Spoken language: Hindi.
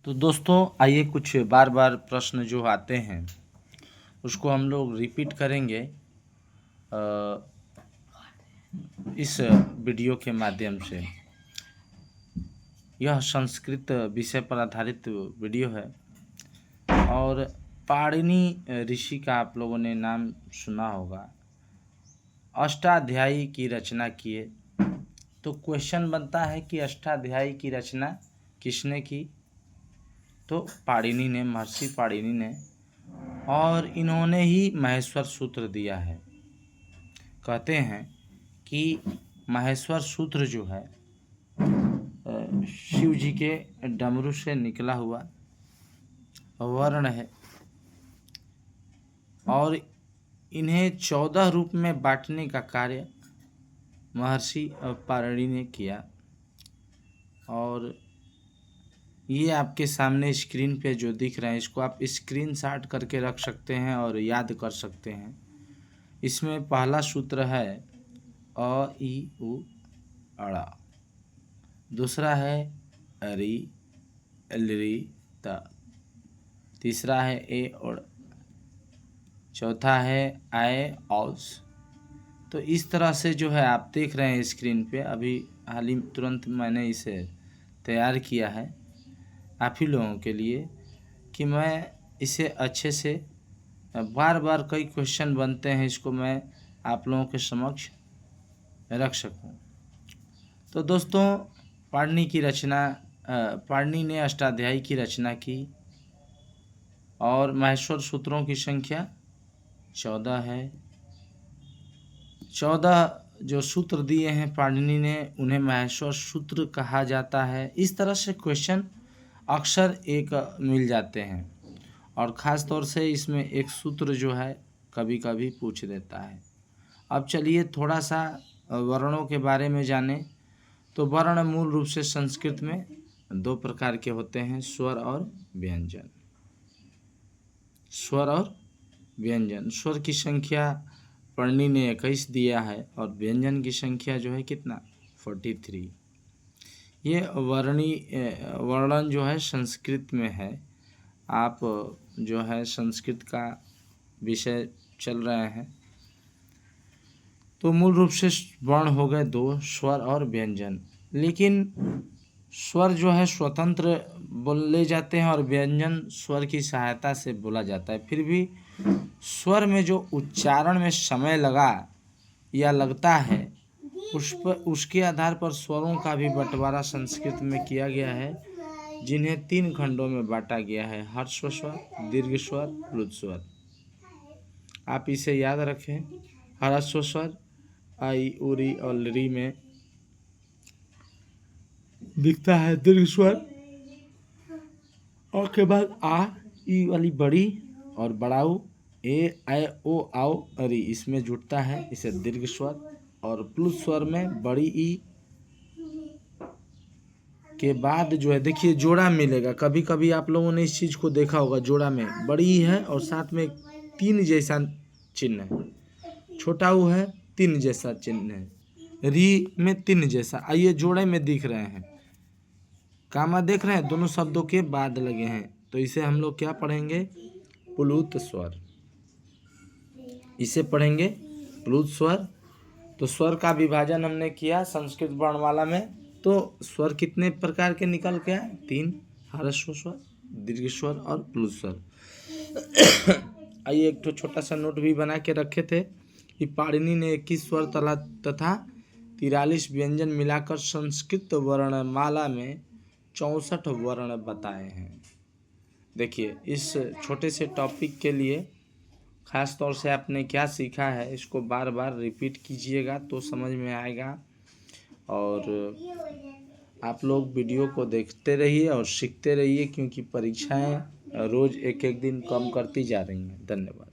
तो दोस्तों आइए कुछ बार बार प्रश्न जो आते हैं उसको हम लोग रिपीट करेंगे इस वीडियो के माध्यम से। यह संस्कृत विषय पर आधारित वीडियो है और पाणिनि ऋषि का आप लोगों ने नाम सुना होगा। अष्टाध्यायी की रचना किए। तो क्वेश्चन बनता है कि अष्टाध्यायी की रचना किसने की? तो पाणिनि ने, महर्षि पाणिनि ने, और इन्होंने ही महेश्वर सूत्र दिया है। कहते हैं कि महेश्वर सूत्र जो है शिव जी के डमरू से निकला हुआ वर्ण है और इन्हें 14 रूप में बांटने का कार्य महर्षि पाणिनि ने किया। और ये आपके सामने स्क्रीन पे जो दिख रहा है इसको आप स्क्रीनशॉट करके रख सकते हैं और याद कर सकते हैं। इसमें पहला सूत्र है अ ई उ अड़ा, दूसरा है रि लृ त, तीसरा है ए और, चौथा है आय औस। तो इस तरह से जो है आप देख रहे हैं स्क्रीन पे, अभी हाल ही तुरंत मैंने इसे तैयार किया है आप ही लोगों के लिए कि मैं इसे अच्छे से बार बार कई क्वेश्चन बनते हैं इसको मैं आप लोगों के समक्ष रख सकूं। तो दोस्तों पाणिनि ने अष्टाध्यायी की रचना की और महेश्वर सूत्रों की संख्या 14 है। 14 जो सूत्र दिए हैं पाणिनि ने उन्हें महेश्वर सूत्र कहा जाता है। इस तरह से क्वेश्चन अक्सर एक मिल जाते हैं और ख़ास तौर से इसमें एक सूत्र जो है कभी कभी पूछ देता है। अब चलिए थोड़ा सा वर्णों के बारे में जानें। तो वर्ण मूल रूप से संस्कृत में 2 प्रकार के होते हैं, स्वर और व्यंजन। स्वर और व्यंजन। स्वर की संख्या पाणिनि ने 21 दिया है और व्यंजन की संख्या जो है कितना, 43। ये वर्णन जो है संस्कृत में है। आप जो है संस्कृत का विषय चल रहे हैं तो मूल रूप से वर्ण हो गए 2, स्वर और व्यंजन। लेकिन स्वर जो है स्वतंत्र बोले जाते हैं और व्यंजन स्वर की सहायता से बोला जाता है। फिर भी स्वर में जो उच्चारण में समय लगा या लगता है उसके आधार पर स्वरों का भी बंटवारा संस्कृत में किया गया है, जिन्हें 3 खंडों में बांटा गया है, ह्रस्व स्वर, दीर्घ स्वर, प्लुत स्वर। आप इसे याद रखें। ह्रस्व स्वर आई उरी और लृ में दिखता है दीर्घ स्वर और के बाद आ ई वाली बड़ी और बड़ाऊ ए ऐ ओ आओ अरी इसमें जुटता है, इसे दीर्घ स्वर। और प्लुत स्वर में बड़ी ई के बाद जो है देखिए जोड़ा मिलेगा। कभी कभी आप लोगों ने इस चीज़ को देखा होगा, जोड़ा में बड़ी ई है और साथ में 3 जैसा चिन्ह है, छोटा ऊ है 3 जैसा चिन्ह है, री में 3 जैसा, आइए जोड़े में दिख रहे हैं, कामा देख रहे हैं, दोनों शब्दों के बाद लगे हैं। तो इसे हम लोग क्या पढ़ेंगे, प्लुत स्वर। इसे पढ़ेंगे प्लुत स्वर। तो स्वर का विभाजन हमने किया संस्कृत वर्णमाला में, तो स्वर कितने प्रकार के निकल के आए, 3, ह्रस्व स्वर, दीर्घ स्वर और प्लुत स्वर। आइए एक तो छोटा सा नोट भी बना के रखे थे कि पाणिनि ने 21 स्वर तथा 43 व्यंजन मिलाकर संस्कृत वर्णमाला में 64 वर्ण बताए हैं। देखिए इस छोटे से टॉपिक के लिए ख़ास तौर से आपने क्या सीखा है इसको बार बार रिपीट कीजिएगा तो समझ में आएगा। और आप लोग वीडियो को देखते रहिए और सीखते रहिए, क्योंकि परीक्षाएं रोज़ एक एक दिन कम करती जा रही हैं। धन्यवाद।